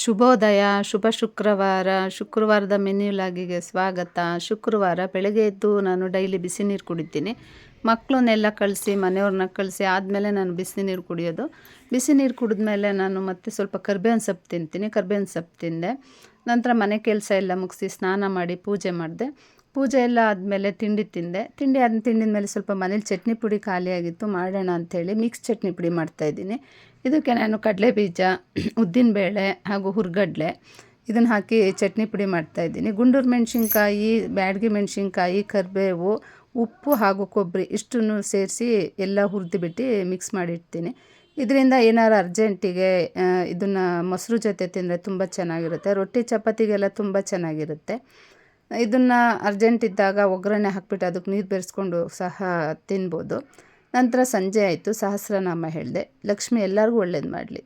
ಶುಭೋದಯ, ಶುಭ ಶುಕ್ರವಾರ. ಶುಕ್ರವಾರದ ಮೆನ್ಯು ಲಾಗಿಗೆ ಸ್ವಾಗತ. ಶುಕ್ರವಾರ ಬೆಳಗ್ಗೆ ಎದ್ದು ನಾನು ಡೈಲಿ ಬಿಸಿ ನೀರು ಕುಡಿತೀನಿ. ಮಕ್ಕಳನ್ನೆಲ್ಲ ಕಳಿಸಿ ಮನೆಯವ್ರನ್ನ ಕಳಿಸಿ ಆದಮೇಲೆ ನಾನು ಬಿಸಿ ನೀರು ಕುಡಿಯೋದು. ಬಿಸಿ ನೀರು ಕುಡಿದ್ಮೇಲೆ ನಾನು ಮತ್ತೆ ಸ್ವಲ್ಪ ಕರ್ಬೇವಿನ ಸೊಪ್ಪು ತಿಂತೀನಿ. ಕರ್ಬೇವಿನ ಸೊಪ್ಪು ತಿಂದೆ. ನಂತರ ಮನೆ ಕೆಲಸ ಎಲ್ಲ ಮುಗಿಸಿ ಸ್ನಾನ ಮಾಡಿ ಪೂಜೆ ಮಾಡಿದೆ. ಪೂಜೆ ಎಲ್ಲ ಆದಮೇಲೆ ತಿಂಡಿ ತಿಂದೆ. ತಿಂಡಿದ ಮೇಲೆ ಸ್ವಲ್ಪ ಮನೇಲಿ ಚಟ್ನಿ ಪುಡಿ ಖಾಲಿಯಾಗಿತ್ತು, ಮಾಡೋಣ ಅಂಥೇಳಿ ಮಿಕ್ಸ್ ಚಟ್ನಿ ಪುಡಿ ಮಾಡ್ತಾಯಿದ್ದೀನಿ. ಇದಕ್ಕೆ ನಾನು ಕಡಲೆಬೀಜ, ಉದ್ದಿನಬೇಳೆ ಹಾಗೂ ಹುರ್ಗಡ್ಲೆ ಇದನ್ನು ಹಾಕಿ ಚಟ್ನಿ ಪುಡಿ ಮಾಡ್ತಾಯಿದ್ದೀನಿ. ಗುಂಡೂರು ಮೆಣಸಿನ್ಕಾಯಿ, ಬ್ಯಾಡಗಿ ಮೆಣಸಿನ್ಕಾಯಿ, ಕರಿಬೇವು, ಉಪ್ಪು ಹಾಗೂ ಕೊಬ್ಬರಿ ಇಷ್ಟನ್ನು ಸೇರಿಸಿ ಎಲ್ಲ ಹುರಿದುಬಿಟ್ಟು ಮಿಕ್ಸ್ ಮಾಡಿಡ್ತೀನಿ. ಇದರಿಂದ ಏನಾರು ಅರ್ಜೆಂಟಿಗೆ ಇದನ್ನು ಮೊಸರು ಜೊತೆ ತಿಂದರೆ ತುಂಬ ಚೆನ್ನಾಗಿರುತ್ತೆ. ರೊಟ್ಟಿ ಚಪಾತಿಗೆಲ್ಲ ತುಂಬ ಚೆನ್ನಾಗಿರುತ್ತೆ. ಇದನ್ನು ಅರ್ಜೆಂಟ್ ಇದ್ದಾಗ ಒಗ್ಗರಣೆ ಹಾಕ್ಬಿಟ್ಟು ಅದಕ್ಕೆ ನೀರು ಬೆರೆಸ್ಕೊಂಡು ಸಹ ತಿನ್ಬೋದು. ನಂತರ ಸಂಜೆ ಆಯಿತು, ಸಹಸ್ರನಾಮ ಹೇಳಿದೆ. ಲಕ್ಷ್ಮಿ ಎಲ್ಲರಿಗೂ ಒಳ್ಳೇದು ಮಾಡಲಿ.